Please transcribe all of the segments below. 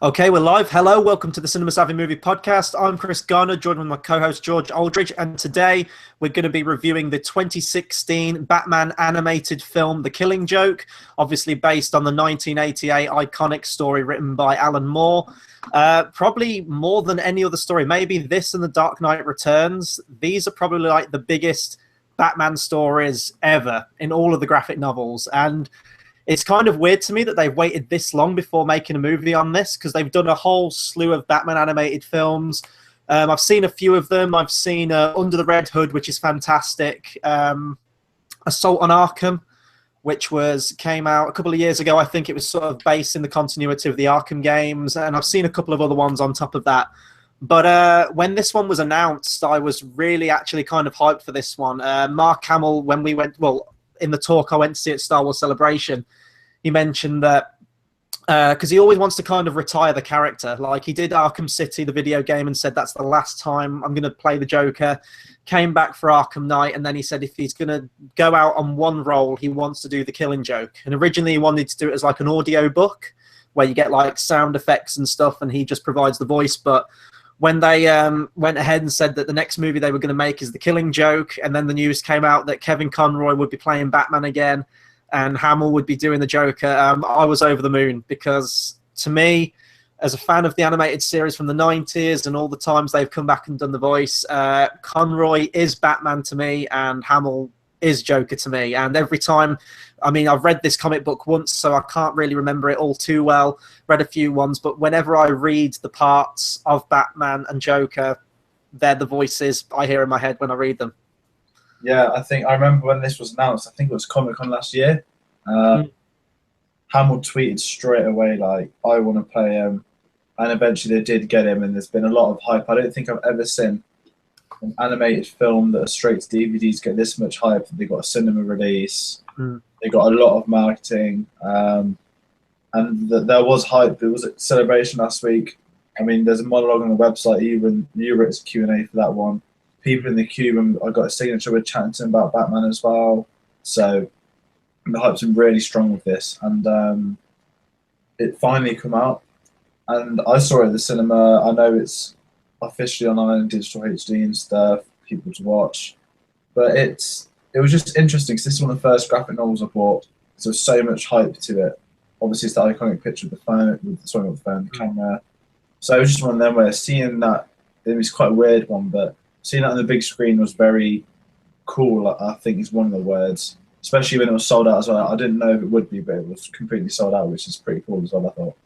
Okay, we're live. Hello, welcome to the Cinema Savvy Movie Podcast. I'm Chris Garner, joined with my co-host George Aldridge, and today we're going to be reviewing the 2016 Batman animated film, The Killing Joke, obviously based on the 1988 iconic story written by Alan Moore. Probably more than any other story, maybe this and The Dark Knight Returns. These are probably like the biggest Batman stories ever in all of the graphic novels, and it's kind of weird to me that they've waited this long before making a movie on this, because they've done a whole slew of Batman animated films. I've seen a few of them. I've seen Under the Red Hood, which is fantastic. Assault on Arkham, which came out a couple of years ago. I think it was sort of based in the continuity of the Arkham games. And I've seen a couple of other ones on top of that. But when this one was announced, I was really actually kind of hyped for this one. Mark Hamill, when we went, in the talk I went to see at Star Wars Celebration, he mentioned that because he always wants to kind of retire the character. Like he did Arkham City, the video game, and said that's the last time I'm going to play the Joker. Came back for Arkham Knight, and then he said if he's going to go out on one role, he wants to do The Killing Joke. And originally he wanted to do it as like an audio book where you get like sound effects and stuff, and he just provides the voice. But when they went ahead and said that the next movie they were going to make is The Killing Joke, and then the news came out that Kevin Conroy would be playing Batman again and Hamill would be doing the Joker, I was over the moon, because to me, as a fan of the animated series from the 90s and all the times they've come back and done the voice, Conroy is Batman to me and Hamill is Joker to me. And every time, I mean, I've read this comic book once, so I can't really remember it all too well, read a few ones, but whenever I read the parts of Batman and Joker, they're the voices I hear in my head when I read them. Yeah, I remember when this was announced, I think it was Comic-Con last year. Hamill tweeted straight away, like, I want to play him. And eventually they did get him, and there's been a lot of hype. I don't think I've ever seen an animated film that are straight to DVDs get this much hype. They got a cinema release. They got a lot of marketing. And there was hype. It was a celebration last week. I mean, there's a monologue on the website. Even you wrote a Q&A for that one. People in the queue, and I got a signature with chatting to him about Batman as well. So the hype's been really strong with this, and it finally come out. And I saw it at the cinema. I know it's officially online, digital HD and stuff, people to watch. But it was just interesting, because this is one of the first graphic novels I bought. So there's so much hype to it. Obviously, it's the iconic picture of the phone, the camera. So it was just one of them where seeing that, it was quite a weird one, but seeing that on the big screen was very cool, I think is one of the words. Especially when it was sold out as well. I didn't know if it would be, but it was completely sold out, which is pretty cool as well, I thought.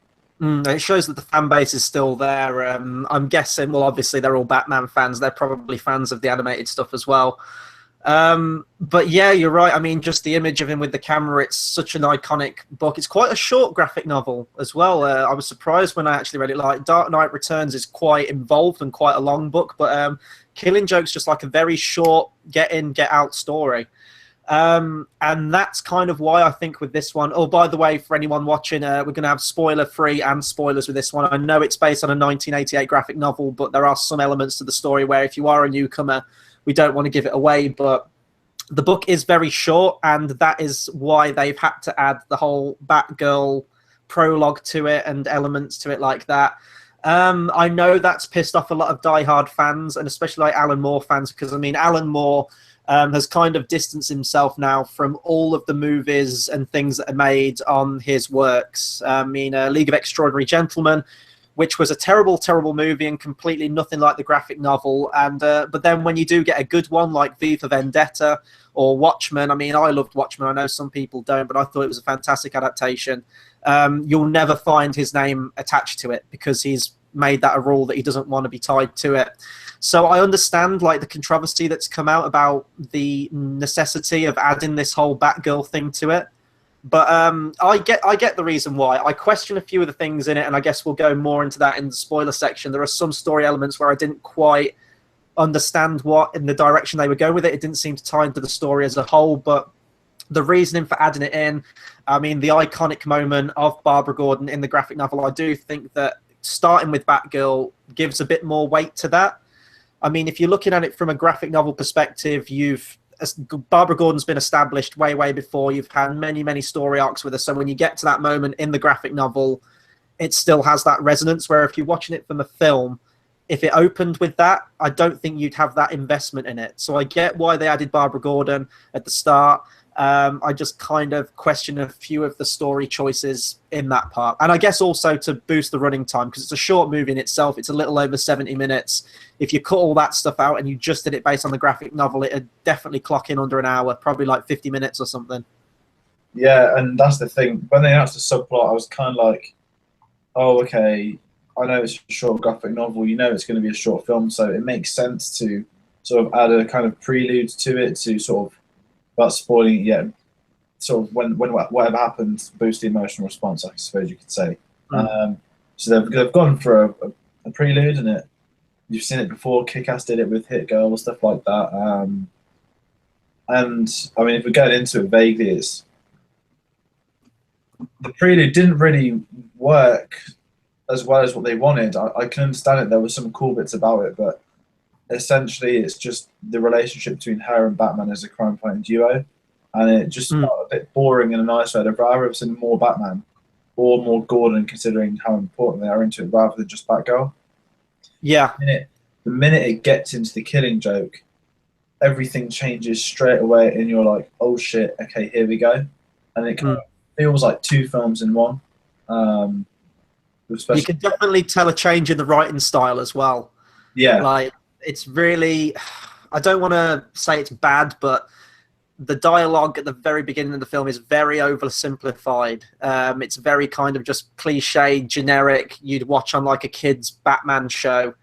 It shows that the fan base is still there. I'm guessing, well, obviously they're all Batman fans. They're probably fans of the animated stuff as well. But yeah, you're right. I mean, just the image of him with the camera, it's such an iconic book. It's quite a short graphic novel as well. I was surprised when I actually read it. Like, Dark Knight Returns is quite involved and quite a long book, but Killing Joke's just like a very short get in, get out story. And that's kind of why I think with this one, oh, by the way, for anyone watching, we're going to have spoiler-free and spoilers with this one. I know it's based on a 1988 graphic novel, but there are some elements to the story where if you are a newcomer, we don't want to give it away. But the book is very short, and that is why they've had to add the whole Batgirl prologue to it and elements to it like that. I know that's pissed off a lot of diehard fans, and especially like Alan Moore fans, because, I mean, Alan Moore has kind of distanced himself now from all of the movies and things that are made on his works. I mean, League of Extraordinary Gentlemen, which was a terrible, terrible movie and completely nothing like the graphic novel. And but then when you do get a good one like V for Vendetta or Watchmen, I mean, I loved Watchmen. I know some people don't, but I thought it was a fantastic adaptation. You'll never find his name attached to it because he's made that a rule that he doesn't want to be tied to it. So I understand like the controversy that's come out about the necessity of adding this whole Batgirl thing to it. But I get the reason why. I question a few of the things in it, and I guess we'll go more into that in the spoiler section. There are some story elements where I didn't quite understand what in the direction they were going with it. It didn't seem to tie into the story as a whole, but the reasoning for adding it in, I mean, the iconic moment of Barbara Gordon in the graphic novel, I do think that starting with Batgirl gives a bit more weight to that. I mean, if you're looking at it from a graphic novel perspective, Barbara Gordon's been established way, way before. You've had many, many story arcs with her. So when you get to that moment in the graphic novel, it still has that resonance. Where if you're watching it from a film, if it opened with that, I don't think you'd have that investment in it. So I get why they added Barbara Gordon at the start. I just kind of question a few of the story choices in that part. And I guess also to boost the running time, because it's a short movie in itself. It's a little over 70 minutes. If you cut all that stuff out and you just did it based on the graphic novel, it'd definitely clock in under an hour, probably like 50 minutes or something. Yeah, and that's the thing. When they announced the subplot, I was kind of like, oh, okay, I know it's a short graphic novel. You know it's going to be a short film, so it makes sense to sort of add a kind of prelude to it to sort of, without spoiling it yet, sort of when whatever happens, boost the emotional response, I suppose you could say. So they've gone for a prelude, and you've seen it before. Kick-Ass did it with Hit Girl, stuff like that. And I mean, if we're going into it vaguely, the prelude didn't really work as well as what they wanted. I can understand it. There were some cool bits about it, but essentially it's just the relationship between her and Batman as a crime-fighting duo, and it just felt a bit boring in a nice way. I'd rather have seen more Batman or more Gordon, considering how important they are into it, rather than just Batgirl. Yeah. The minute it gets into the Killing Joke, everything changes straight away, and you're like, oh shit, okay, here we go. And it kind of feels like two films in one. You can definitely tell a change in the writing style as well. Yeah. Like, it's really, I don't want to say it's bad, but the dialogue at the very beginning of the film is very oversimplified. It's very kind of just cliche, generic. You'd watch on like a kid's Batman show.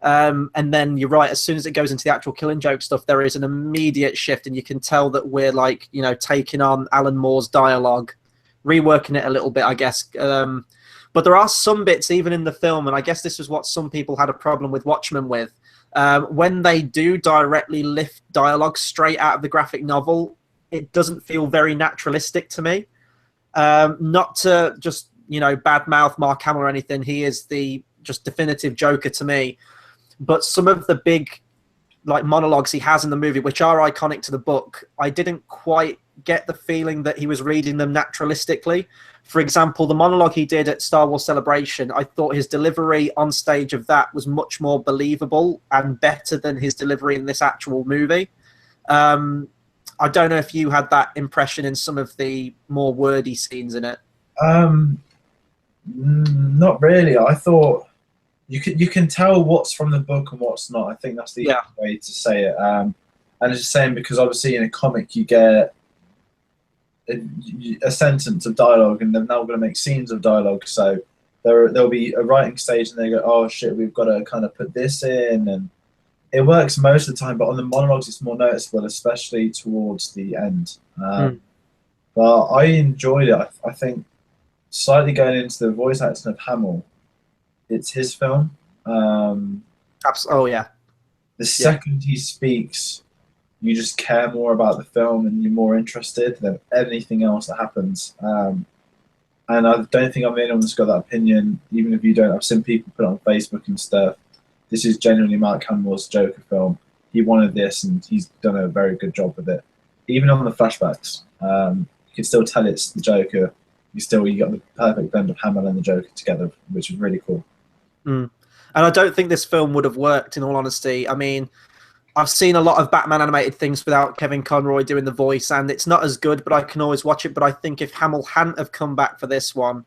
And then you're right, as soon as it goes into the actual Killing Joke stuff, there is an immediate shift, and you can tell that we're like, you know, taking on Alan Moore's dialogue, reworking it a little bit, I guess. But there are some bits even in the film, and I guess this was what some people had a problem with Watchmen with. When they do directly lift dialogue straight out of the graphic novel, it doesn't feel very naturalistic to me. Not to just, you know, badmouth Mark Hamill or anything. He is the just definitive Joker to me. But some of the big like monologues he has in the movie, which are iconic to the book, I didn't quite get the feeling that he was reading them naturalistically. For example, the monologue he did at Star Wars Celebration, I thought his delivery on stage of that was much more believable and better than his delivery in this actual movie. I don't know if you had that impression in some of the more wordy scenes in it. Not really. I thought you can tell what's from the book and what's not. I think that's the way to say it. And it's the same because obviously in a comic you get a sentence of dialogue, and they're now going to make scenes of dialogue. So there'll be a writing stage, and they go, "Oh shit, we've got to kind of put this in," and it works most of the time. But on the monologues, it's more noticeable, especially towards the end. But I enjoyed it. I think slightly going into the voice acting of Hamill, it's his film. Oh yeah. The second he speaks, you just care more about the film and you're more interested than anything else that happens. And I don't think I'm the only one that's got that opinion, even if you don't. I've seen people put it on Facebook and stuff. This is genuinely Mark Hamill's Joker film. He wanted this, and he's done a very good job with it. Even on the flashbacks, you can still tell it's the Joker. You got the perfect blend of Hamill and the Joker together, which is really cool. And I don't think this film would have worked, in all honesty. I mean, I've seen a lot of Batman animated things without Kevin Conroy doing the voice, and it's not as good, but I can always watch it. But I think if Hamill hadn't have come back for this one,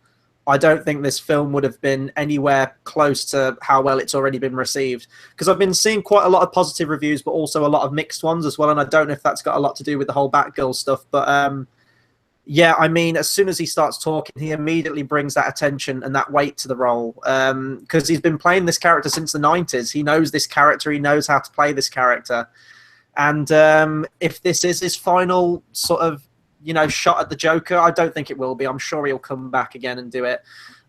I don't think this film would have been anywhere close to how well it's already been received. Because I've been seeing quite a lot of positive reviews, but also a lot of mixed ones as well, and I don't know if that's got a lot to do with the whole Batgirl stuff. But yeah, I mean, as soon as he starts talking, he immediately brings that attention and that weight to the role. Because he's been playing this character since the 90s. He knows this character. He knows how to play this character. And if this is his final sort of, you know, shot at the Joker, I don't think it will be. I'm sure he'll come back again and do it.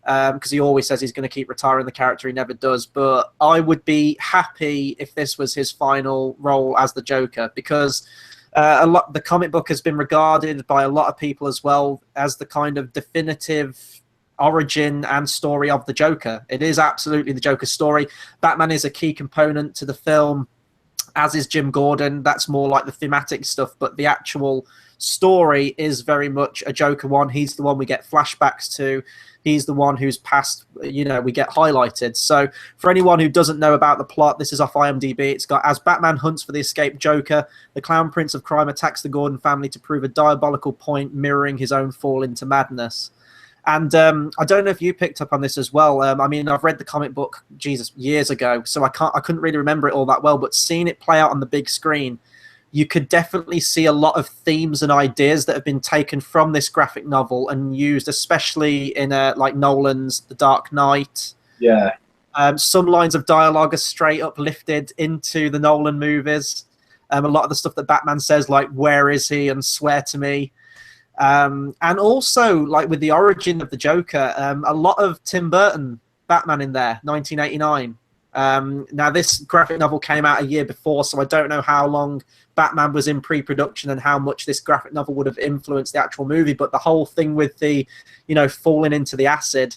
Because he always says he's going to keep retiring the character. He never does. But I would be happy if this was his final role as the Joker. Because the comic book has been regarded by a lot of people as well as the kind of definitive origin and story of the Joker. It is absolutely the Joker's story. Batman is a key component to the film, as is Jim Gordon. That's more like the thematic stuff, but the actual story is very much a Joker one. He's the one we get flashbacks to. He's the one whose past, we get highlighted. So for anyone who doesn't know about the plot, this is off IMDb. It's got, as Batman hunts for the escaped Joker, the Clown Prince of Crime attacks the Gordon family to prove a diabolical point, mirroring his own fall into madness. And I don't know if you picked up on this as well. I mean, I've read the comic book, years ago, so I couldn't really remember it all that well. But seeing it play out on the big screen, you could definitely see a lot of themes and ideas that have been taken from this graphic novel and used, especially in like Nolan's The Dark Knight. Yeah. Some lines of dialogue are straight up lifted into the Nolan movies. A lot of the stuff that Batman says, like, where is he and swear to me. And also, like, with the origin of the Joker, a lot of Tim Burton Batman in there, 1989. Now, this graphic novel came out a year before, so I don't know how long Batman was in pre-production and how much this graphic novel would have influenced the actual movie. But the whole thing with the, falling into the acid,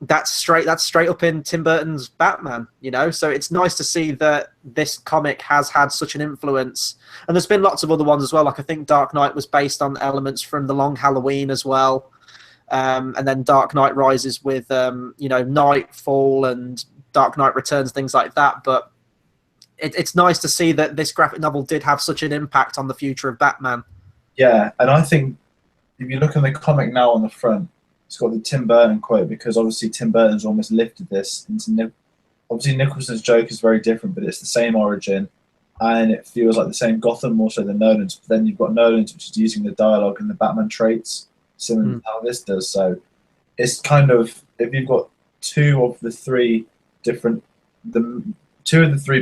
that's straight up in Tim Burton's Batman, So it's nice to see that this comic has had such an influence. And there's been lots of other ones as well. Like, I think Dark Knight was based on elements from The Long Halloween as well. And then Dark Knight Rises with, Nightfall and Dark Knight Returns, things like that. But it's nice to see that this graphic novel did have such an impact on the future of Batman. Yeah, and I think if you look at the comic now on the front, it's got the Tim Burton quote, because obviously Tim Burton's almost lifted this into... Obviously Nicholson's Joker is very different, but it's the same origin, and it feels like the same Gotham more so than Nolan's. But then you've got Nolan's, which is using the dialogue and the Batman traits, similar to how this does. So it's kind of, if you've got two of the three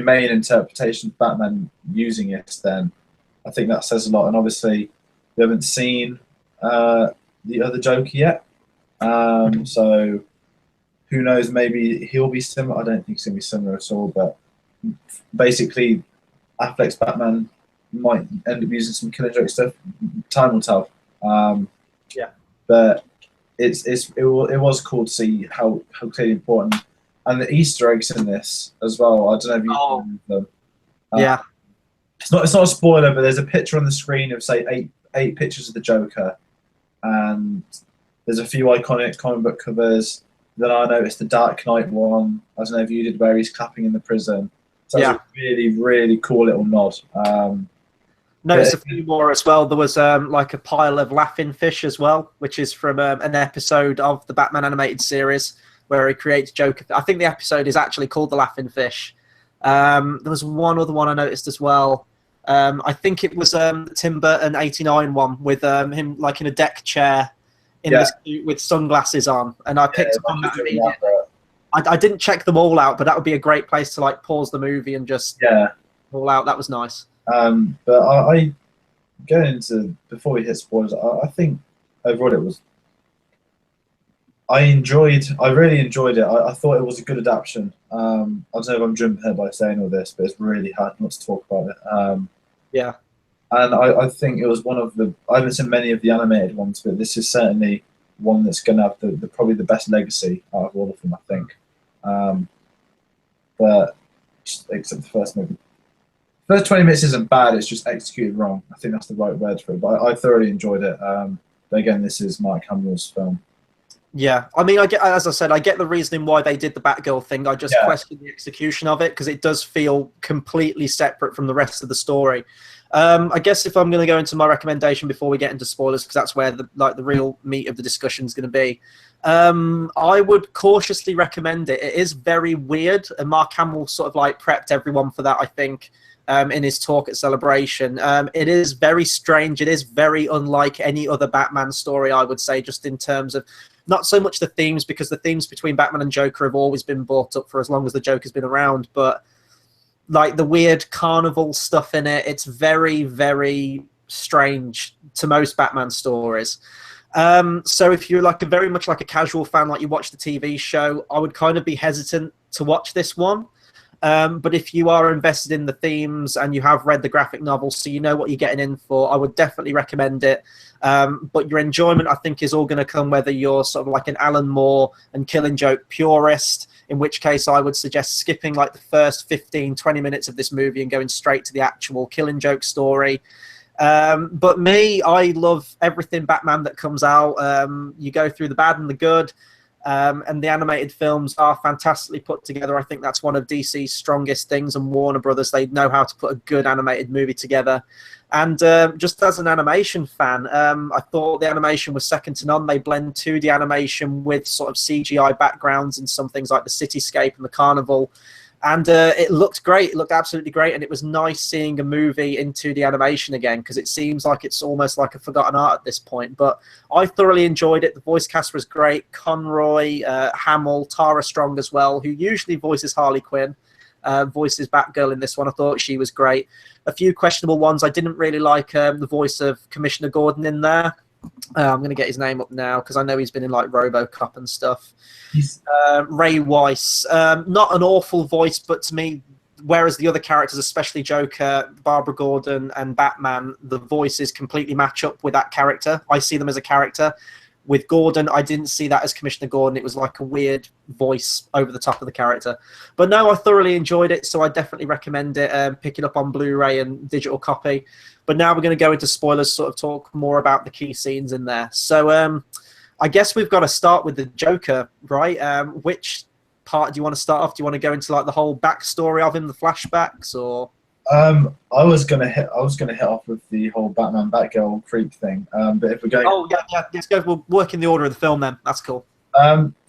main interpretations of Batman using it, then I think that says a lot. And obviously we haven't seen the other Joker yet, so who knows, maybe he'll be similar. I don't think he's going to be similar at all, but basically Affleck's Batman might end up using some Killing Joke stuff. Time will tell. Yeah, but it was cool to see how clearly important, and the Easter eggs in this as well. I don't know if you remember them. Yeah, it's not a spoiler, but there's a picture on the screen of, say, eight pictures of the Joker, and there's a few iconic comic book covers. Then I noticed the Dark Knight one. I don't know if you did, where he's clapping in the prison. So that's a really, really cool little nod. Noticed a few more as well. There was like a pile of laughing fish as well, which is from an episode of the Batman animated series where he creates Joker. I think the episode is actually called The Laughing Fish. There was one other one I noticed as well. I think it was Tim Burton 89 one with him like in a deck chair in this suit with sunglasses on, and I picked up on that. I didn't check them all out, but that would be a great place to like pause the movie and just all out. That was nice. But I going into, before we hit spoilers, I think overall it was. I really enjoyed it. I thought it was a good adaptation. I don't know if I'm jumping ahead by saying all this, but it's really hard not to talk about it. And I think it was one of the... I haven't seen many of the animated ones, but this is certainly one that's going to have probably the best legacy out of all of them, I think. But except the first movie. First 20 minutes isn't bad, it's just executed wrong. I think that's the right word for it. But I thoroughly enjoyed it. But again, this is Mark Hamill's film. Yeah, I mean, as I said, I get the reasoning why they did the Batgirl thing. I just question the execution of it because it does feel completely separate from the rest of the story. I guess if I'm going to go into my recommendation before we get into spoilers, because that's where the real meat of the discussion is going to be, I would cautiously recommend it. It is very weird, and Mark Hamill sort of like prepped everyone for that, I think, in his talk at Celebration. It is very strange. It is very unlike any other Batman story, I would say, just in terms of not so much the themes, because the themes between Batman and Joker have always been brought up for as long as the Joker's been around, but like the weird carnival stuff in it, it's very, very strange to most Batman stories. So if you're like very much like a casual fan, like you watch the TV show, I would kind of be hesitant to watch this one. But if you are invested in the themes and you have read the graphic novel, so you know what you're getting in for, I would definitely recommend it. But your enjoyment, I think, is all going to come whether you're sort of like an Alan Moore and Killing Joke purist, in which case I would suggest skipping like the first 15, 20 minutes of this movie and going straight to the actual Killing Joke story. But me, I love everything Batman that comes out. You go through the bad and the good, and the animated films are fantastically put together. I think that's one of DC's strongest things, and Warner Brothers, they know how to put a good animated movie together. And just as an animation fan, I thought the animation was second to none. They blend 2D animation with sort of CGI backgrounds and some things like the cityscape and the carnival. And it looked great. It looked absolutely great. And it was nice seeing a movie in 2D animation again, because it seems like it's almost like a forgotten art at this point. But I thoroughly enjoyed it. The voice cast was great. Conroy, Hamill, Tara Strong as well, who usually voices Harley Quinn, voices Batgirl in this one. I thought she was great. A few questionable ones. I didn't really like the voice of Commissioner Gordon in there. I'm going to get his name up now because I know he's been in like RoboCop and stuff. Ray Weiss. Not an awful voice, but to me, whereas the other characters, especially Joker, Barbara Gordon, and Batman, the voices completely match up with that character. I see them as a character. With Gordon, I didn't see that as Commissioner Gordon. It was like a weird voice over the top of the character. But no, I thoroughly enjoyed it, so I definitely recommend it. Pick it up on Blu-ray and digital copy. But now we're going to go into spoilers, sort of talk more about the key scenes in there. So I guess we've got to start with the Joker, right? Which part do you want to start off? Do you want to go into like the whole backstory of him, the flashbacks, or? I was gonna hit off with the whole Batman Batgirl creep thing. But if we're going, yeah, let's go. We'll work in the order of the film then. That's cool.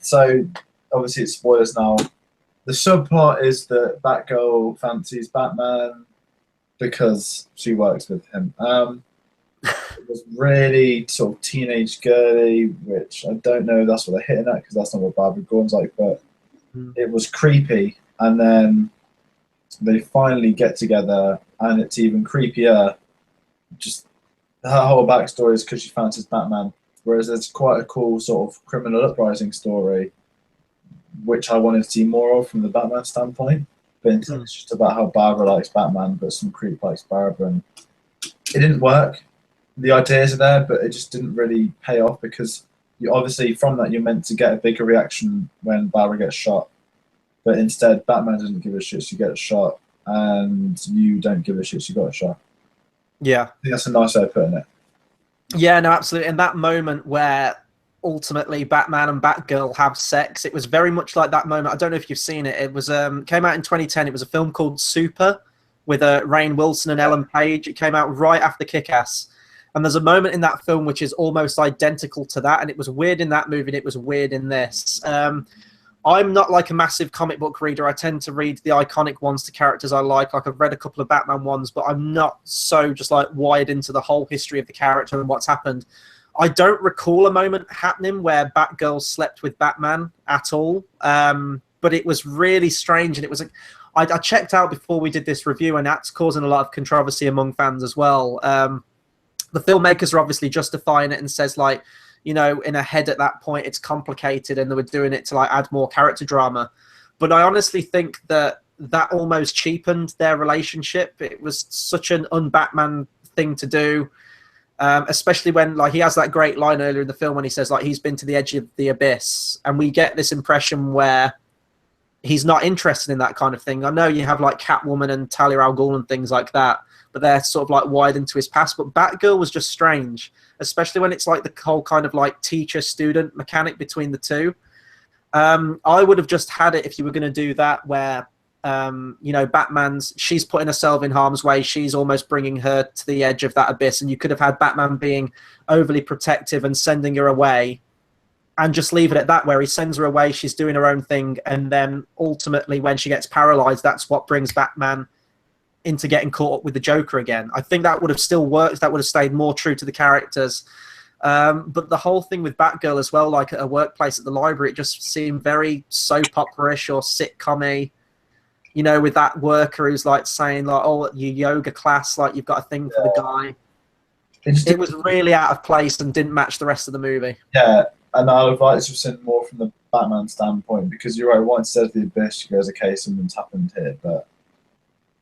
So obviously it's spoilers now. The subplot is that Batgirl fancies Batman because she works with him. It was really sort of teenage girly, which I don't know if that's what they're hitting at, because that's not what Barbara Gordon's like, but it was creepy. And then they finally get together, and it's even creepier. Just her whole backstory is because she fancies Batman, whereas there's quite a cool sort of criminal uprising story, which I wanted to see more of from the Batman standpoint. But instead it's just about how Barbara likes Batman, but some creep likes Barbara, and it didn't work. The ideas are there, but it just didn't really pay off, because you obviously from that you're meant to get a bigger reaction when Barbara gets shot. But instead, Batman doesn't give a shit, she gets shot, and you don't give a shit, she got shot. Yeah. I think that's a nice way of putting it. Yeah, no, absolutely. In that moment where ultimately Batman and Batgirl have sex, it was very much like that moment. I don't know if you've seen it. It was came out in 2010. It was a film called Super with Rainn Wilson and Ellen Page. It came out right after Kick-Ass. And there's a moment in that film which is almost identical to that, and it was weird in that movie, and it was weird in this. I'm not like a massive comic book reader. I tend to read the iconic ones to characters I like. Like I've read a couple of Batman ones, but I'm not so just like wired into the whole history of the character and what's happened. I don't recall a moment happening where Batgirl slept with Batman at all. But it was really strange, and it was I checked out before we did this review, and that's causing a lot of controversy among fans as well. The filmmakers are obviously justifying it and says like, you know, in a head at that point, it's complicated and they were doing it to like add more character drama. But I honestly think that that almost cheapened their relationship. It was such an un-Batman thing to do, especially when like he has that great line earlier in the film when he says like he's been to the edge of the abyss, and we get this impression where he's not interested in that kind of thing. I know you have like Catwoman and Talia al Ghul and things like that, but they're sort of like wide into his past. But Batgirl was just strange, especially when it's like the whole kind of like teacher-student mechanic between the two. I would have just had it if you were going to do that where, you know, she's putting herself in harm's way. She's almost bringing her to the edge of that abyss. And you could have had Batman being overly protective and sending her away, and just leave it at that, where he sends her away, she's doing her own thing, and then ultimately when she gets paralyzed, that's what brings Batman into getting caught up with the Joker again. I think that would have still worked. That would have stayed more true to the characters. But the whole thing with Batgirl as well, like at a workplace at the library, it just seemed very soap opera-ish or sitcom-y. You know, with that worker who's like saying like, "Oh, at your yoga class, like you've got a thing for the guy." It was really out of place and didn't match the rest of the movie. Yeah, and I would like to have seen more from the Batman standpoint, because you're right. Once says the abyss, she goes, "Okay, something's happened here," but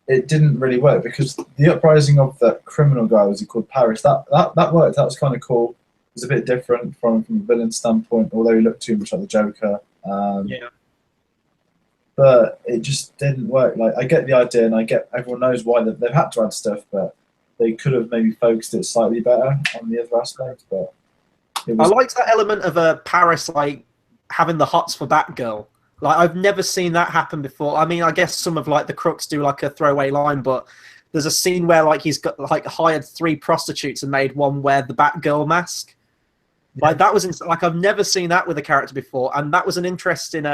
it didn't really work, because the uprising of the criminal guy, was he called Paris? That worked. That was kind of cool. It was a bit different from a villain standpoint, although he looked too much like the Joker. Yeah. But it just didn't work. Like, I get the idea, and I get everyone knows why they've had to add stuff, but they could have maybe focused it slightly better on the other aspects, but it I was. liked that element of Paris like having the hots for Batgirl. Like I've never seen that happen before. I mean, I guess some of like the crooks do like a throwaway line, but there's a scene where like he's got like hired 3 prostitutes and made one wear the Batgirl mask. Like that was like I've never seen that with a character before, and that was an interesting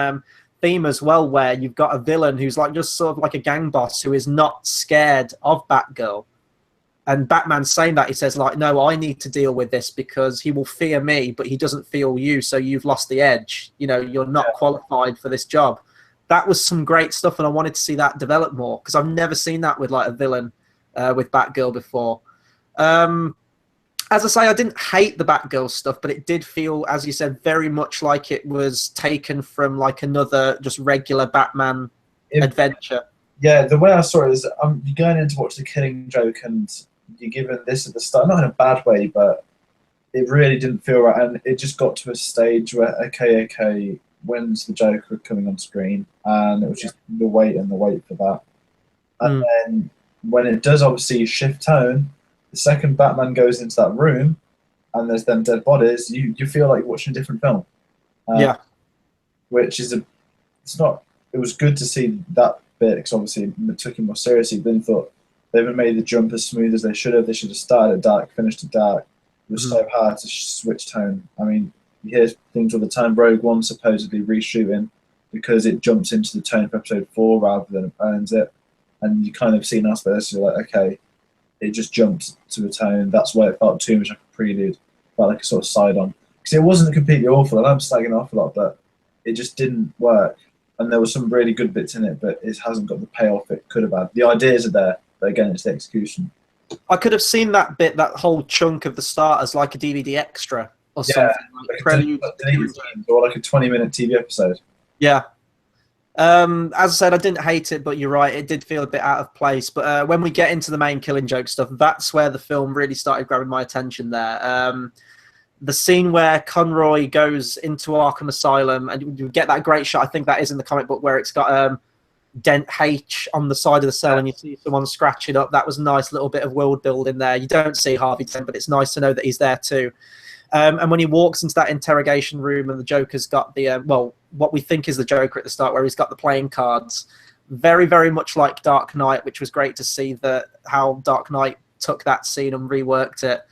theme as well, where you've got a villain who's like just sort of like a gang boss who is not scared of Batgirl. And Batman's saying that, he says like, no, I need to deal with this because he will fear me, but he doesn't feel you, so you've lost the edge. You know, you're not qualified for this job. That was some great stuff, and I wanted to see that develop more because I've never seen that with like a villain with Batgirl before. As I say, I didn't hate the Batgirl stuff, but it did feel, as you said, very much like it was taken from like another just regular Batman adventure. Yeah, the way I saw it is you're going in to watch The Killing Joke and you're given this at the start, not in a bad way, but it really didn't feel right. And it just got to a stage where, okay, when's the Joker coming on screen? And it was just the wait for that. And then when it does obviously shift tone, the second Batman goes into that room and there's them dead bodies, you feel like you're watching a different film. Which is it was good to see that bit because obviously it took him more seriously. Then thought they haven't made the jump as smooth as they should have. They should have started at dark, finished at dark. It was so hard to switch tone. I mean, you hear things all the time. Rogue One supposedly reshooting because it jumps into the tone of episode 4 rather than it earns it. And you kind of see an aspect of you're like, okay, it just jumped to a tone. That's why it felt too much like a prelude, felt like a sort of side on. Because it wasn't completely awful. I know I'm slagging off a lot, but it just didn't work. And there were some really good bits in it, but it hasn't got the payoff it could have had. The ideas are there, but again, it's the execution. I could have seen that bit, that whole chunk of the start as like a DVD extra or something. Like prelude or like a 20-minute TV episode. Yeah. As I said, I didn't hate it, but you're right, it did feel a bit out of place. But when we get into the main Killing Joke stuff, that's where the film really started grabbing my attention there. The scene where Conroy goes into Arkham Asylum, and you get that great shot, I think that is in the comic book, where it's got Dent H on the side of the cell and you see someone scratch it up. That was a nice little bit of world building there. You don't see Harvey Dent, but it's nice to know that he's there too. And when he walks into that interrogation room and the Joker's got the, what we think is the Joker at the start, where he's got the playing cards, very, very much like Dark Knight, which was great to see how Dark Knight took that scene and reworked it.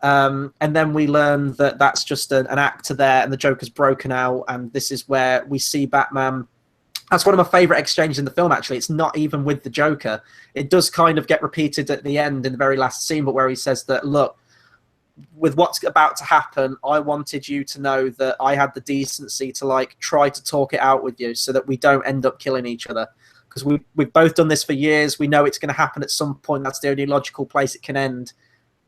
And then we learn that that's just an actor there and the Joker's broken out, and this is where we see Batman. That's one of my favourite exchanges in the film, actually. It's not even with the Joker. It does kind of get repeated at the end in the very last scene, but where he says that, look, with what's about to happen, I wanted you to know that I had the decency to like try to talk it out with you so that we don't end up killing each other. Because we've both done this for years. We know it's going to happen at some point. That's the only logical place it can end.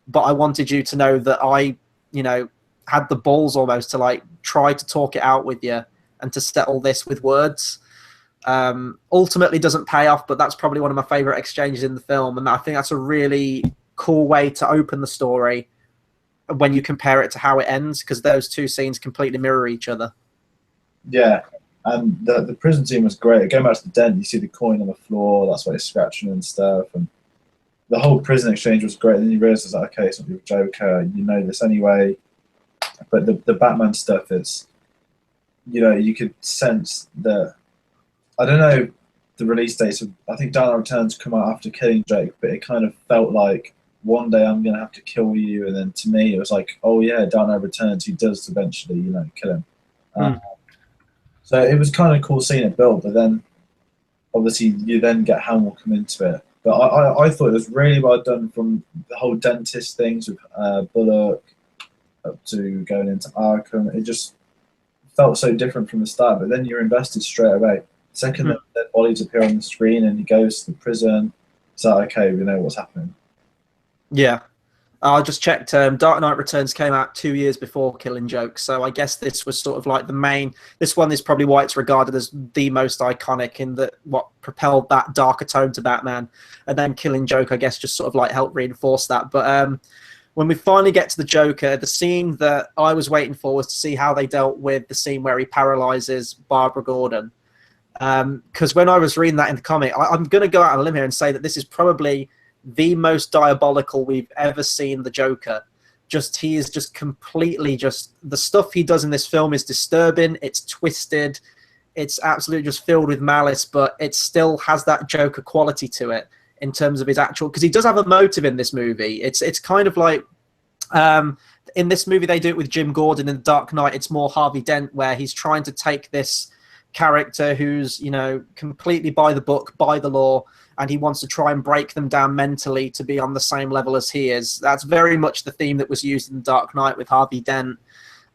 But I wanted you to know that I, had the balls almost to like try to talk it out with you and to settle this with words. Ultimately doesn't pay off, but that's probably one of my favorite exchanges in the film. And I think that's a really cool way to open the story when you compare it to how it ends, because those two scenes completely mirror each other. Yeah. And the prison scene was great. Going back to the Dent, you see the coin on the floor, that's why he's scratching and stuff. And the whole prison exchange was great. And then you realise, like, okay, it's not your Joker, you know this anyway. But the Batman stuff is, you could sense that, I don't know the release dates of, I think Dark Knight Returns come out after Killing Joke, but it kind of felt like one day I'm going to have to kill you. And then to me, it was like, oh yeah, Dark Knight Returns, he does eventually, kill him. So it was kind of cool seeing it build, but then obviously you then get Hamill come into it. But I thought it was really well done, from the whole dentist things with Bullock up to going into Arkham. It just felt so different from the start, but then you're invested straight away. The second that their bodies appear on the screen and he goes to the prison, it's like, okay, we know what's happening. Yeah. I just checked. Dark Knight Returns came out 2 years before Killing Joke, so I guess this was sort of like the main. This one is probably why it's regarded as the most iconic, in that what propelled that darker tone to Batman, and then Killing Joke, I guess, just sort of like helped reinforce that. But when we finally get to the Joker, the scene that I was waiting for was to see how they dealt with the scene where he paralyzes Barbara Gordon. Because when I was reading that in the comic, I'm going to go out on a limb here and say that this is probably the most diabolical we've ever seen the Joker. He is just completely the stuff he does in this film is disturbing. It's twisted. It's absolutely just filled with malice, but it still has that Joker quality to it in terms of his actual, because he does have a motive in this movie. It's kind of like, in this movie they do it with Jim Gordon. In The Dark Knight, it's more Harvey Dent, where he's trying to take this character who's, you know, completely by the book, by the law, and he wants to try and break them down mentally to be on the same level as he is. That's very much the theme that was used in The Dark Knight with Harvey Dent.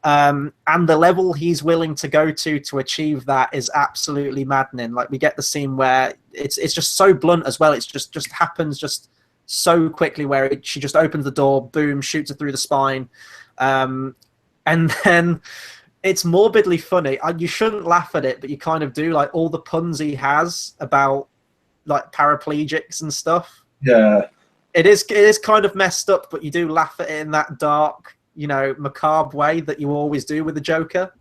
And the level he's willing to go to achieve that is absolutely maddening. Like, we get the scene where it's just so blunt as well. It's just happens just so quickly, where she just opens the door, boom, shoots her through the spine. And then it's morbidly funny. You shouldn't laugh at it, but you kind of do. Like, all the puns he has about like paraplegics and stuff. Yeah, it is kind of messed up, but you do laugh at it in that dark, you know, macabre way that you always do with the Joker.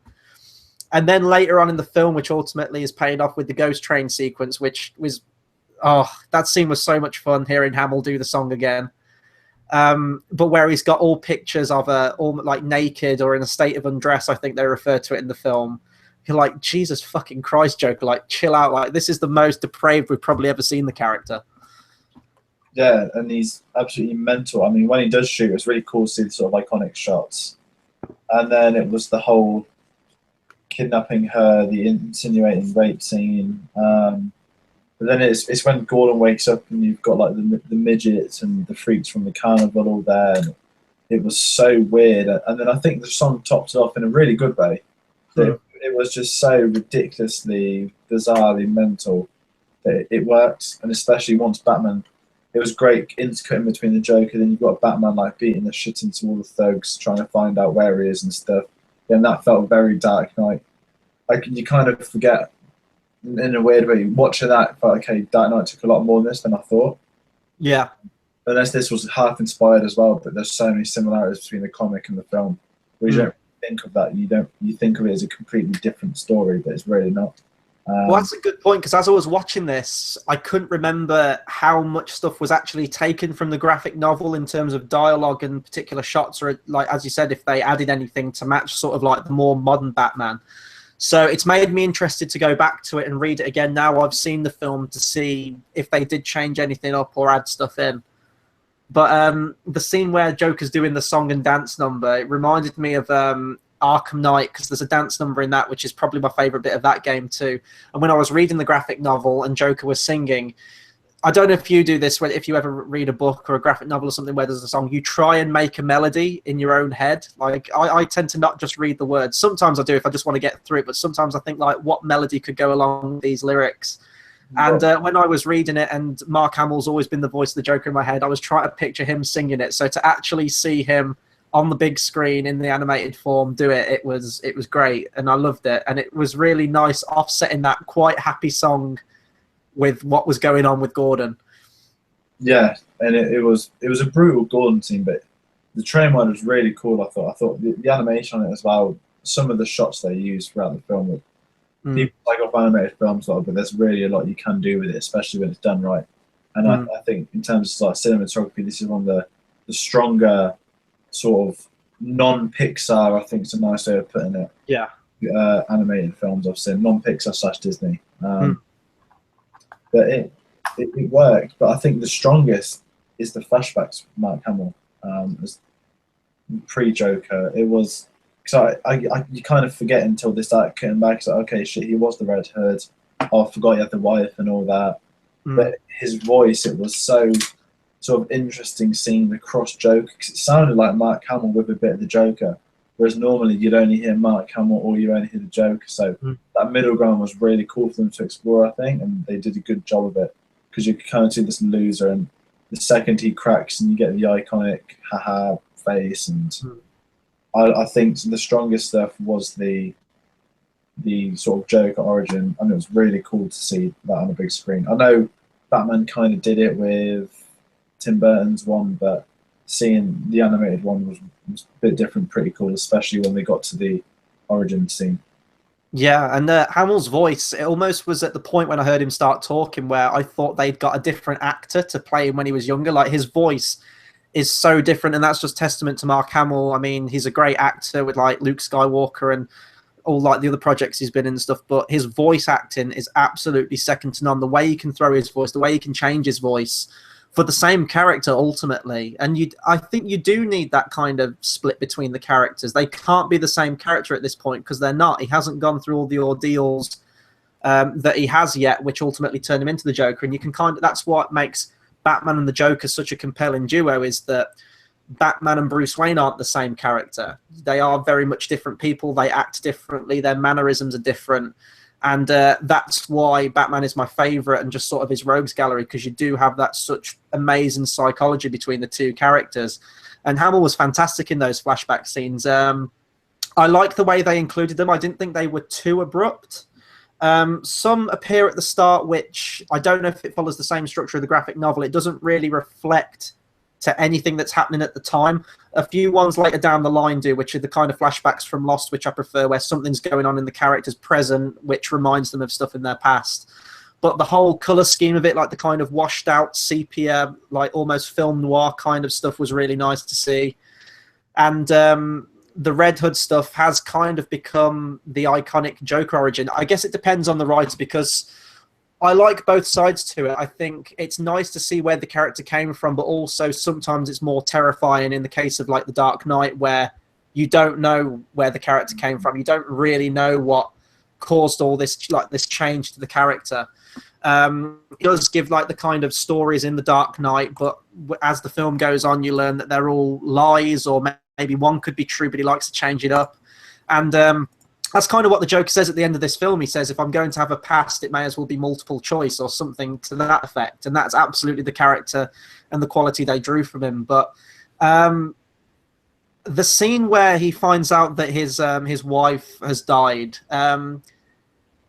And then later on in the film, which ultimately is paid off with the ghost train sequence, which was, that scene was so much fun, hearing Hamill do the song again. But where he's got all pictures of her all like naked or in a state of undress, I think they refer to it in the film. You're like, Jesus fucking Christ, Joker, like, chill out. Like, this is the most depraved we've probably ever seen the character. Yeah, and he's absolutely mental. I mean, when he does shoot, it's really cool to see the sort of iconic shots. And then it was the whole kidnapping her, the insinuating rape scene. But then it's when Gordon wakes up and you've got like the midgets and the freaks from the carnival all there. And it was so weird. And then I think the song topped it off in a really good way. It was just so ridiculously, bizarrely mental that it worked. And especially once Batman, it was great intercutting between the Joker, then you've got Batman like beating the shit into all the thugs, trying to find out where he is and stuff. And that felt very Dark Knight. Like, you kind of forget, in a weird way, watching that, but okay, Dark Knight took a lot more of this than I thought. Yeah. Unless this was half inspired as well, but there's so many similarities between the comic and the film. We don't think of that. You think of it as a completely different story, but it's really not. Well, that's a good point, because as I was watching this, I couldn't remember how much stuff was actually taken from the graphic novel in terms of dialogue and particular shots, or, like, as you said, if they added anything to match sort of like the more modern Batman. So it's made me interested to go back to it and read it again now I've seen the film, to see if they did change anything up or add stuff in. But the scene where Joker's doing the song and dance number, it reminded me of Arkham Knight, because there's a dance number in that, which is probably my favourite bit of that game too. And when I was reading the graphic novel and Joker was singing, I don't know if you do this, if you ever read a book or a graphic novel or something where there's a song, you try and make a melody in your own head. Like, I tend to not just read the words. Sometimes I do if I just want to get through it, but sometimes I think, like, what melody could go along with these lyrics? And when I was reading it, and Mark Hamill's always been the voice of the Joker in my head, I was trying to picture him singing it. So to actually see him on the big screen in the animated form do it, it was great, and I loved it. And it was really nice offsetting that quite happy song with what was going on with Gordon. Yeah, and it was a brutal Gordon scene, but the train one was really cool. I thought the animation on it as well. Some of the shots they used throughout the film. People like off animated films, but there's really a lot you can do with it, especially when it's done right. And I think in terms of like cinematography, this is one of the stronger sort of non-Pixar. I think it's a nice way of putting it. Yeah. Animated films I've seen, non-Pixar / Disney. But it worked. But I think the strongest is the flashbacks with Mark Hamill as pre-Joker. It was, because you kind of forget until they start cutting back. It's like, okay, shit, he was the Red Hood. Oh, I forgot he had the wife and all that. But his voice, it was so sort of interesting seeing the cross Joker, because it sounded like Mark Hamill with a bit of the Joker, whereas normally you'd only hear Mark Hamill or you only hear the Joker. So that middle ground was really cool for them to explore, I think, and they did a good job of it, because you kind of see this loser, and the second he cracks and you get the iconic haha face, and I think the strongest stuff was the sort of Joker origin, and it was really cool to see that on a big screen. I know Batman kind of did it with Tim Burton's one, but seeing the animated one was a bit different, pretty cool, especially when they got to the origin scene. Yeah, and Hamill's voice, it almost was at the point when I heard him start talking where I thought they'd got a different actor to play him when he was younger. Like his voice is so different, and that's just testament to Mark Hamill. I mean, he's a great actor with like Luke Skywalker and all like the other projects he's been in and stuff, but his voice acting is absolutely second to none. The way he can throw his voice, the way he can change his voice for the same character ultimately. And I think you do need that kind of split between the characters. They can't be the same character at this point because they're not. He hasn't gone through all the ordeals that he has yet, which ultimately turned him into the Joker. And you can that's what makes Batman and the Joker such a compelling duo, is that Batman and Bruce Wayne aren't the same character. They are very much different people. They act differently. Their mannerisms are different. And that's why Batman is my favorite, and just sort of his rogues gallery, because you do have that such amazing psychology between the two characters. And Hamill was fantastic in those flashback scenes. I like the way they included them. I didn't think they were too abrupt. Some appear at the start, which I don't know if it follows the same structure of the graphic novel. It doesn't really reflect to anything that's happening at the time. A few ones later down the line do, which are the kind of flashbacks from Lost, which I prefer, where something's going on in the character's present, which reminds them of stuff in their past. But the whole color scheme of it, like the kind of washed out sepia, like almost film noir kind of stuff, was really nice to see. And the Red Hood stuff has kind of become the iconic Joker origin. I guess it depends on the writer, because I like both sides to it. I think it's nice to see where the character came from, but also sometimes it's more terrifying in the case of like The Dark Knight, where you don't know where the character came from. You don't really know what caused all this, like this change to the character. It does give like the kind of stories in The Dark Knight, but as the film goes on, you learn that they're all lies, or maybe one could be true, but he likes to change it up. And that's kind of what the Joker says at the end of this film. He says, if I'm going to have a past, it may as well be multiple choice, or something to that effect. And that's absolutely the character and the quality they drew from him. But the scene where he finds out that his wife has died,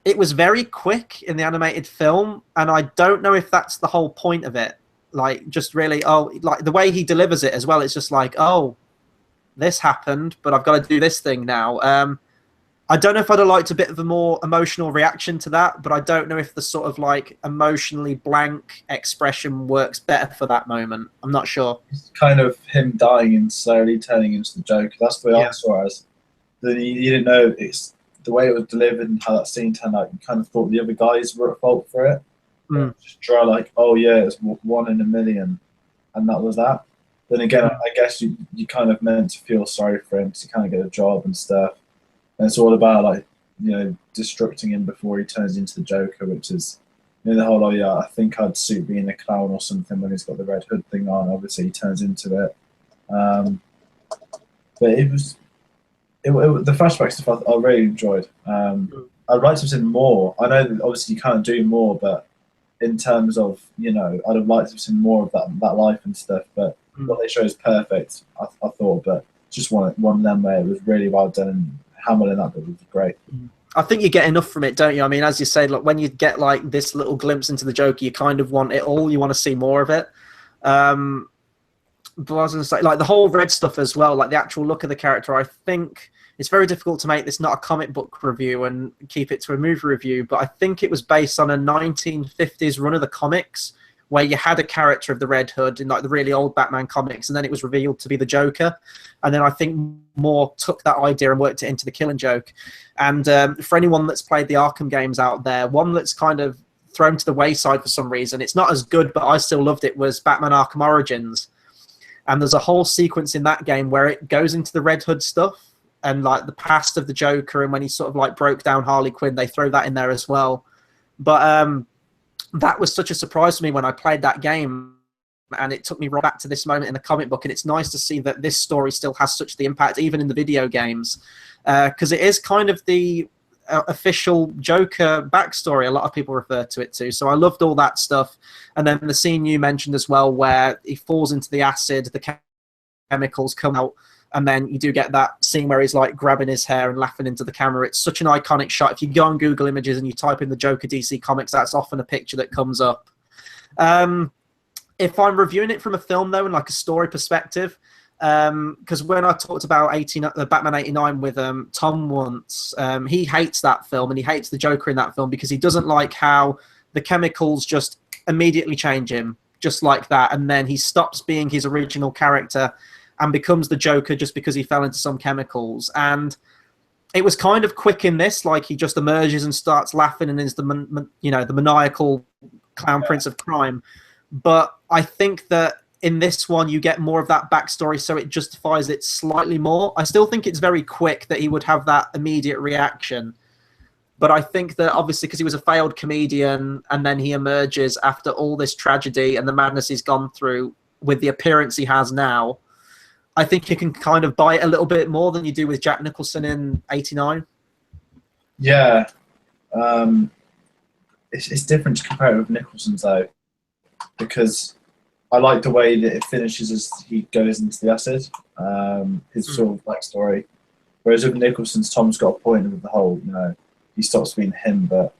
it was very quick in the animated film, and I don't know if that's the whole point of it. Like, just really, like the way he delivers it as well, it's just like, oh, this happened, but I've got to do this thing now. I don't know if I'd have liked a bit of a more emotional reaction to that, but I don't know if the sort of like emotionally blank expression works better for that moment. I'm not sure. It's kind of him dying and slowly turning into the Joker. That's the way I saw it as. Then you didn't know it's the way it was delivered and how that scene turned out. You kind of thought the other guys were at fault for it. Just draw like, oh yeah, it's 1 in a million, and that was that. Then again, I guess you kind of meant to feel sorry for him to kind of get a job and stuff. And it's all about like, you know, destructing him before he turns into the Joker, which is, you know, the whole, oh yeah, I think I'd suit being a clown or something when he's got the Red Hood thing on. Obviously, he turns into it. But the flashback stuff I really enjoyed. I'd like to have seen more. I know that obviously you can't do more, but in terms of, you know, I'd have liked to have seen more of that life and stuff. But what they show is perfect, I thought. But just one of them where it was really well done, and Hamill in that bit was great. I think you get enough from it, don't you? I mean, as you say, like when you get like this little glimpse into the Joker, you kind of want it all. You want to see more of it. But I was going to say, like the whole Red stuff as well, like the actual look of the character. I think it's very difficult to make this not a comic book review and keep it to a movie review, but I think it was based on a 1950s run of the comics, where you had a character of the Red Hood in like the really old Batman comics, and then it was revealed to be the Joker. And then I think Moore took that idea and worked it into the Killing Joke. And for anyone that's played the Arkham games out there, one that's kind of thrown to the wayside for some reason, it's not as good, but I still loved it, was Batman Arkham Origins. And there's a whole sequence in that game where it goes into the Red Hood stuff and like the past of the Joker, and when he sort of like broke down Harley Quinn, they throw that in there as well. But that was such a surprise to me when I played that game, and it took me right back to this moment in the comic book. And it's nice to see that this story still has such the impact, even in the video games, because it is kind of the official Joker backstory a lot of people refer to it to. So I loved all that stuff. And then the scene you mentioned as well, where he falls into the acid, the chemicals come out, and then you do get that scene where he's like grabbing his hair and laughing into the camera. It's such an iconic shot. If you go on Google Images and you type in the Joker DC Comics, that's often a picture that comes up. If I'm reviewing it from a film, though, and like a story perspective, because when I talked about Batman 89 with Tom once, he hates that film and he hates the Joker in that film because he doesn't like how the chemicals just immediately change him, just like that, and then he stops being his original character and becomes the Joker just because he fell into some chemicals. And it was kind of quick in this, like he just emerges and starts laughing and is the the maniacal clown prince of crime. But I think that in this one you get more of that backstory, so it justifies it slightly more. I still think it's very quick that he would have that immediate reaction, but I think that obviously because he was a failed comedian and then he emerges after all this tragedy and the madness he's gone through with the appearance he has now, I think you can kind of buy it a little bit more than you do with Jack Nicholson in 89. Yeah. It's different to compare it with Nicholson's, though, because I like the way that it finishes as he goes into the acid, his sort of backstory. Whereas with Nicholson's, Tom's got a point with the whole, he stops being him, but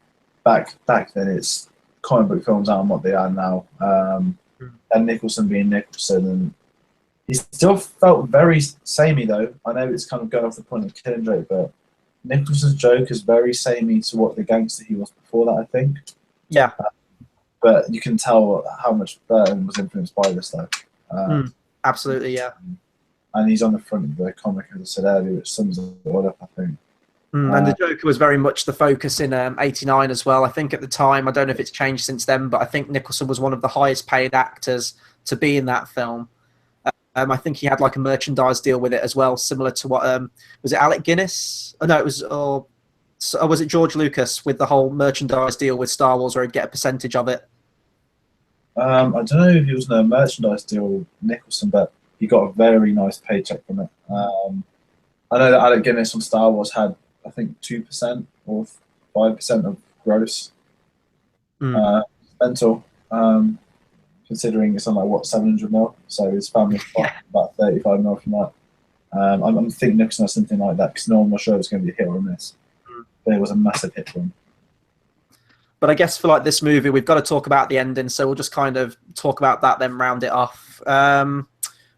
back then it's comic book films aren't what they are now. And Nicholson being Nicholson, and he still felt very samey, though. I know it's kind of going off the point of Killing Joke, but Nicholson's Joke is very samey to what the gangster he was before that, I think. Yeah. But you can tell how much Burton was influenced by this, though. Absolutely, yeah. And he's on the front of the comic, as I said earlier, which sums it all up, I think. And the Joker was very much the focus in 89 as well. I think at the time, I don't know if it's changed since then, but I think Nicholson was one of the highest paid actors to be in that film. I think he had like a merchandise deal with it as well, similar to what was it Alec Guinness? Oh, no, it was or was it George Lucas with the whole merchandise deal with Star Wars, where he'd get a percentage of it? I don't know if he was in a merchandise deal with Nicholson, but he got a very nice paycheck from it. I know that Alec Guinness on Star Wars had, I think, 2% or 5% of gross. Mental. Considering it's on like what 700 mil, so his family got about 35 mil from that. I'm thinking Nicholson has something like that because no one was sure it was going to be a hit or a miss. But it was a massive hit for him. But I guess for like this movie, we've got to talk about the ending, so we'll just kind of talk about that, then round it off.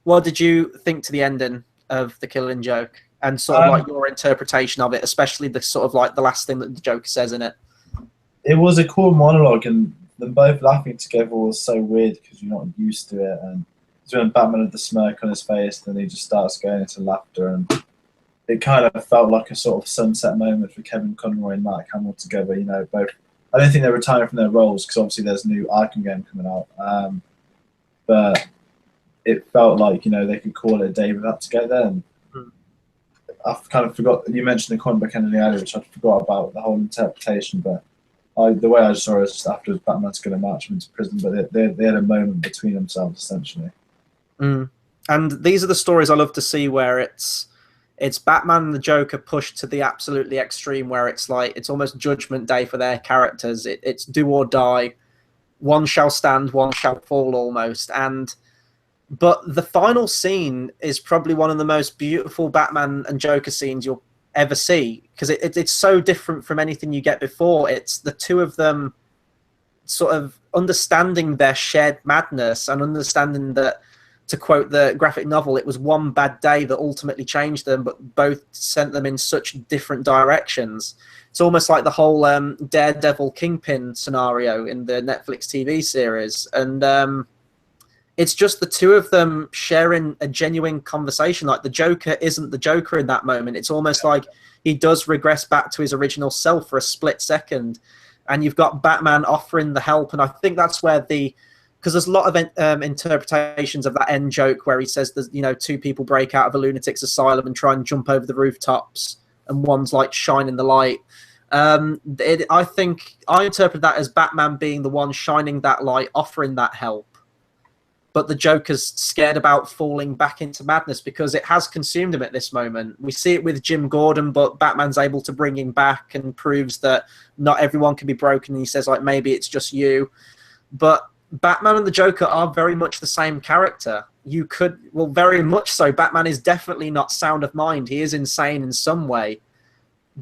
What did you think to the ending of The Killing Joke, and sort of like your interpretation of it, especially the sort of like the last thing that the Joker says in it? It was a cool monologue, and them both laughing together was so weird because you're not used to it. And it's when Batman had the smirk on his face, then he just starts going into laughter, and it kind of felt like a sort of sunset moment for Kevin Conroy and Mark Hamill together. Both. I don't think they're retiring from their roles because obviously there's a new Arkham game coming out. But it felt like they could call it a day with that together. And I kind of forgot you mentioned the comic book ending earlier, which I forgot about the whole interpretation, but. The way I saw it was just after Batman's going to march him into prison, but they had a moment between themselves, essentially. And these are the stories I love to see where it's Batman and the Joker pushed to the absolutely extreme, where it's like it's almost Judgment Day for their characters. It's do or die. One shall stand, one shall fall, almost. But the final scene is probably one of the most beautiful Batman and Joker scenes you'll ever see, because it's so different from anything you get before. It's the two of them sort of understanding their shared madness and understanding that, to quote the graphic novel, it was one bad day that ultimately changed them, but both sent them in such different directions. It's almost like the whole Daredevil Kingpin scenario in the Netflix TV series. And it's just the two of them sharing a genuine conversation. Like the Joker isn't the Joker in that moment. It's almost like he does regress back to his original self for a split second. And you've got Batman offering the help. And I think that's where because there's a lot of interpretations of that end joke where he says there's, two people break out of a lunatic's asylum and try and jump over the rooftops, and one's like shining the light. I think I interpret that as Batman being the one shining that light, offering that help. But the Joker's scared about falling back into madness because it has consumed him at this moment. We see it with Jim Gordon, but Batman's able to bring him back and proves that not everyone can be broken. And he says, like, maybe it's just you. But Batman and the Joker are very much the same character. Very much so. Batman is definitely not sound of mind. He is insane in some way,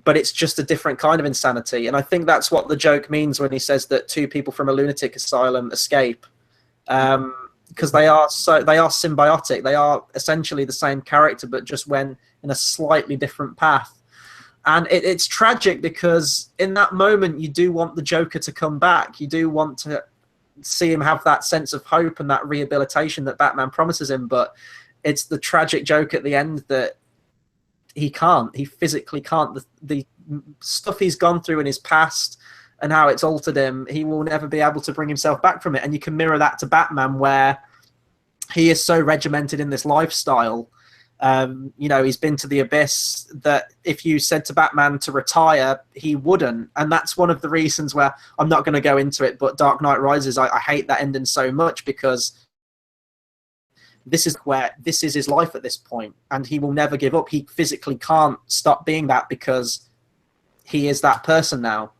but it's just a different kind of insanity. And I think that's what the joke means when he says that two people from a lunatic asylum escape. because they are symbiotic. They are essentially the same character, but just went in a slightly different path. And it's tragic because in that moment, you do want the Joker to come back. You do want to see him have that sense of hope and that rehabilitation that Batman promises him. But it's the tragic joke at the end that he can't. He physically can't. The stuff he's gone through in his past and how it's altered him, he will never be able to bring himself back from it. And you can mirror that to Batman, where he is so regimented in this lifestyle. He's been to the abyss that if you said to Batman to retire, he wouldn't. And that's one of the reasons where I'm not going to go into it, but Dark Knight Rises, I hate that ending so much because this is his life at this point, and he will never give up. He physically can't stop being that because he is that person now.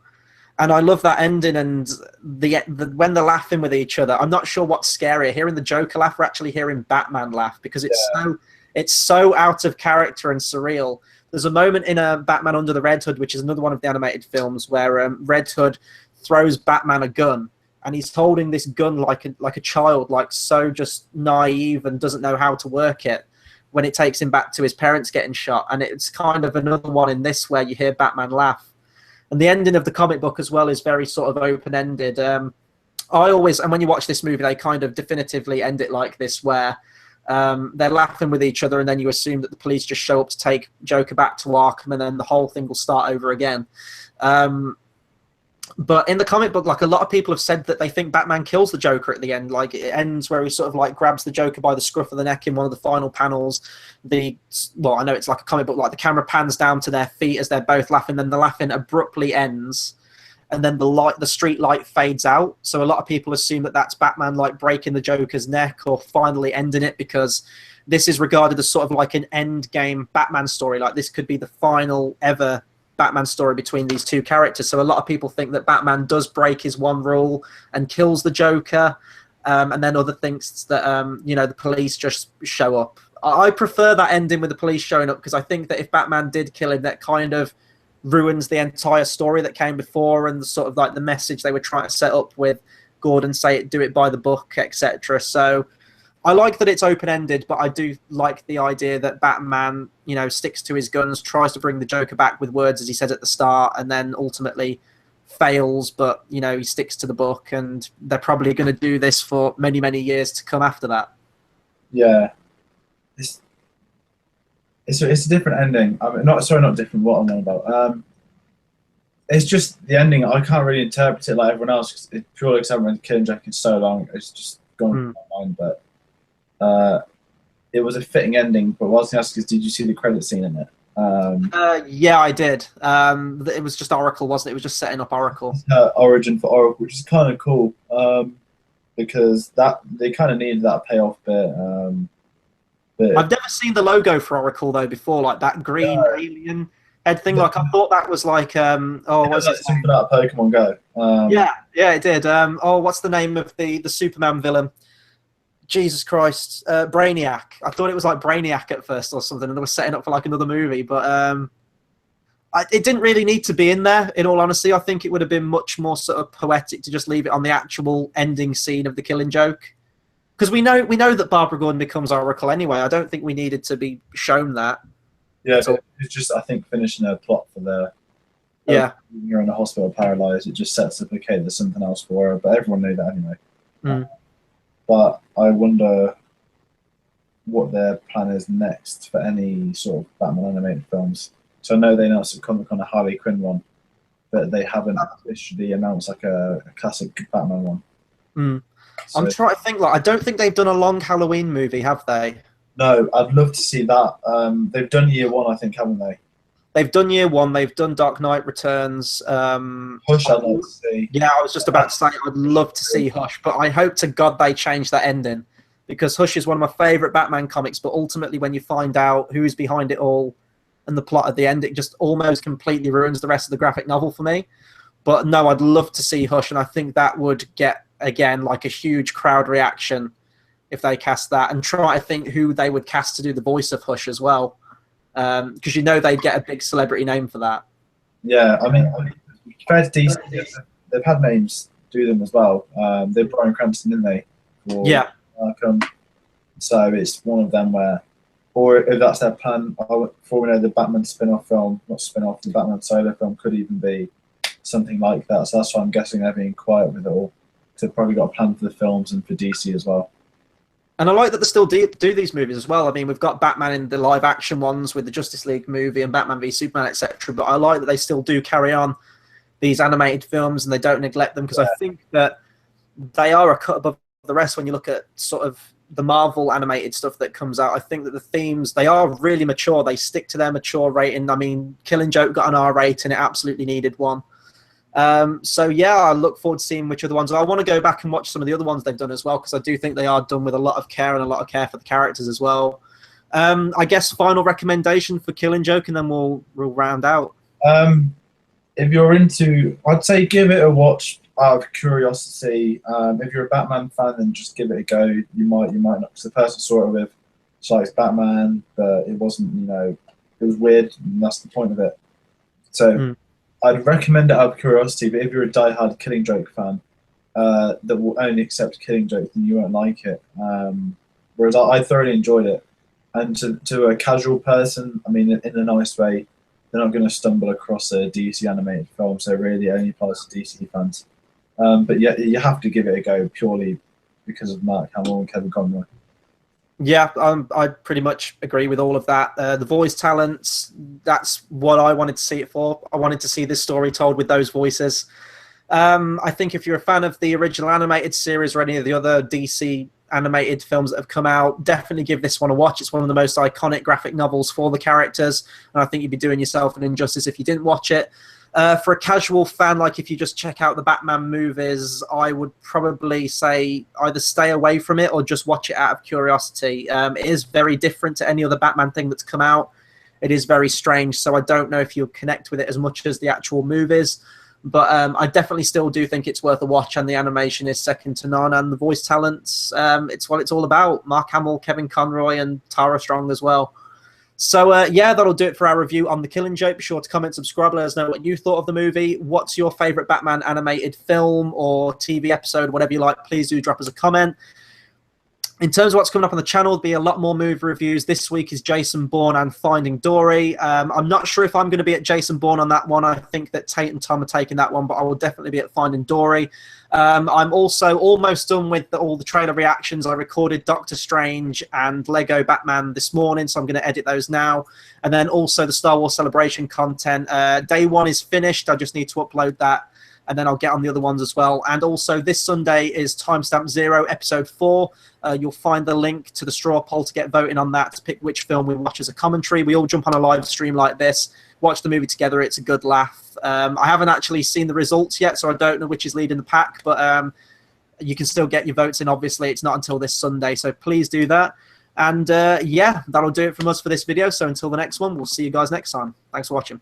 And I love that ending, and when they're laughing with each other, I'm not sure what's scarier, hearing the Joker laugh or actually hearing Batman laugh, because it's so out of character and surreal. There's a moment in Batman Under the Red Hood, which is another one of the animated films, where Red Hood throws Batman a gun, and he's holding this gun like a child, like so just naive and doesn't know how to work it, when it takes him back to his parents getting shot. And it's kind of another one in this where you hear Batman laugh. And the ending of the comic book as well is very sort of open-ended. And when you watch this movie, they kind of definitively end it like this, where they're laughing with each other, and then you assume that the police just show up to take Joker back to Arkham, and then the whole thing will start over again. But in the comic book, like, a lot of people have said that they think Batman kills the Joker at the end. Like, it ends where he sort of like grabs the Joker by the scruff of the neck in one of the final panels. I know it's like a comic book, like the camera pans down to their feet as they're both laughing, then the laughing abruptly ends, and then the street light fades out. So a lot of people assume that that's Batman like breaking the Joker's neck or finally ending it, because this is regarded as sort of like an end game Batman story. Like, this could be the final ever Batman story between these two characters. So a lot of people think that Batman does break his one rule and kills the Joker, and then other thinks that the police just show up. I prefer that ending with the police showing up, because I think that if Batman did kill him, that kind of ruins the entire story that came before, and the sort of like the message they were trying to set up with Gordon do it by the book, etc. So I like that it's open-ended, but I do like the idea that Batman, sticks to his guns, tries to bring the Joker back with words, as he said at the start, and then ultimately fails, but, he sticks to the book, and they're probably going to do this for many, many years to come after that. Yeah. It's a different ending. I mean, not different, what I'm on about. It's just the ending, I can't really interpret it like everyone else, because purely because I've been killing Jack so long, it's just gone from my mind, but it was a fitting ending. But what I was going to ask is, did you see the credit scene in it? Yeah, I did. It was just Oracle, wasn't it? It was just setting up Oracle. Origin for Oracle, which is kind of cool, because they kind of needed that payoff bit. But I've never seen the logo for Oracle though before, like that green alien head thing. Like, I thought that was like was it something out of Pokemon Go? Yeah, it did. What's the name of the Superman villain? Jesus Christ, Brainiac. I thought it was like Brainiac at first or something, and they were setting up for like another movie. But it didn't really need to be in there, in all honesty. I think it would have been much more sort of poetic to just leave it on the actual ending scene of the Killing Joke. Because we know that Barbara Gordon becomes Oracle anyway. I don't think we needed to be shown that. Yeah, so it's just, I think, finishing a plot for the... Yeah. When you're in a hospital paralysed, it just sets up, okay, there's something else for her. But everyone knew that anyway. But I wonder what their plan is next for any sort of Batman animated films. So I know they announced a Comic-Con, a Harley Quinn one, but they haven't officially announced like a classic Batman one. So, I'm trying to think. Like, I don't think they've done a long Halloween movie, have they? No, I'd love to see that. They've done Year One, I think, haven't they? They've done Year One. They've done Dark Knight Returns. Hush, I'd love to see. Yeah, I was just about to say I'd love to see Hush, but I hope to God they change that ending, because Hush is one of my favourite Batman comics. But ultimately, when you find out who's behind it all and the plot at the end, it just almost completely ruins the rest of the graphic novel for me. But no, I'd love to see Hush, and I think that would get, again, like a huge crowd reaction if they cast that, and try to think who they would cast to do the voice of Hush as well, because they'd get a big celebrity name for that. Yeah, I mean, compared to DC, they've had names do them as well. They're Bryan Cranston, didn't they? Yeah. Arkham. So it's one of them where, or if that's their plan, before we know, the Batman spin-off film, not spin-off, the Batman solo film could even be something like that. So that's why I'm guessing they're being quiet with it all. They've probably got a plan for the films and for DC as well. And I like that they still do these movies as well. I mean, we've got Batman in the live-action ones with the Justice League movie and Batman v Superman, etc. But I like that they still do carry on these animated films and they don't neglect them, because I think that they are a cut above the rest when you look at sort of the Marvel animated stuff that comes out. I think that the themes, they are really mature. They stick to their mature rating. I mean, Killing Joke got an R rating. It absolutely needed one. So yeah, I look forward to seeing which other ones. I want to go back and watch some of the other ones they've done as well, because I do think they are done with a lot of care and a lot of care for the characters as well. I guess final recommendation for Killing Joke, and then we'll round out. If you're into, I'd say give it a watch out of curiosity. If you're a Batman fan, then just give it a go. You might not, because the person saw it with, she likes Batman, but it wasn't, you know, it was weird, and that's the point of it. So I'd recommend it out of curiosity, but if you're a diehard Killing Joke fan that will only accept Killing Joke, then you won't like it. Whereas I thoroughly enjoyed it. And to a casual person, I mean, in a nice way, they're not going to stumble across a DC animated film, so it really only applies to DC fans. But yeah, you have to give it a go purely because of Mark Hamill and Kevin Conroy. Yeah, I pretty much agree with all of that. The voice talents, that's what I wanted to see it for. I wanted to see this story told with those voices. I think if you're a fan of the original animated series or any of the other DC animated films that have come out, definitely give this one a watch. It's one of the most iconic graphic novels for the characters, and I think you'd be doing yourself an injustice if you didn't watch it. For a casual fan, like if you just check out the Batman movies, I would probably say either stay away from it or just watch it out of curiosity. It is very different to any other Batman thing that's come out. It is very strange, so I don't know if you'll connect with it as much as the actual movies. But I definitely still do think it's worth a watch, and the animation is second to none, and the voice talents, it's what it's all about. Mark Hamill, Kevin Conroy, and Tara Strong as well. So, yeah, that'll do it for our review on The Killing Joke. Be sure to comment, subscribe, let us know what you thought of the movie. What's your favourite Batman animated film or TV episode, whatever you like, please do drop us a comment. In terms of what's coming up on the channel, there'll be a lot more movie reviews. This week is Jason Bourne and Finding Dory. I'm not sure if I'm going to be at Jason Bourne on that one. I think that Tate and Tom are taking that one, but I will definitely be at Finding Dory. I'm also almost done with all the trailer reactions. I recorded Doctor Strange and Lego Batman this morning, so I'm going to edit those now. And then also the Star Wars Celebration content. Day one is finished. I just need to upload that, and then I'll get on the other ones as well. And also this Sunday is Timestamp 0, Episode 4. You'll find the link to the straw poll to get voting on that, to pick which film we watch as a commentary. We all jump on a live stream like this, watch the movie together. It's a good laugh. I haven't actually seen the results yet, so I don't know which is leading the pack, but you can still get your votes in, obviously. It's not until this Sunday, so please do that. And yeah, that'll do it from us for this video. So until the next one, we'll see you guys next time. Thanks for watching.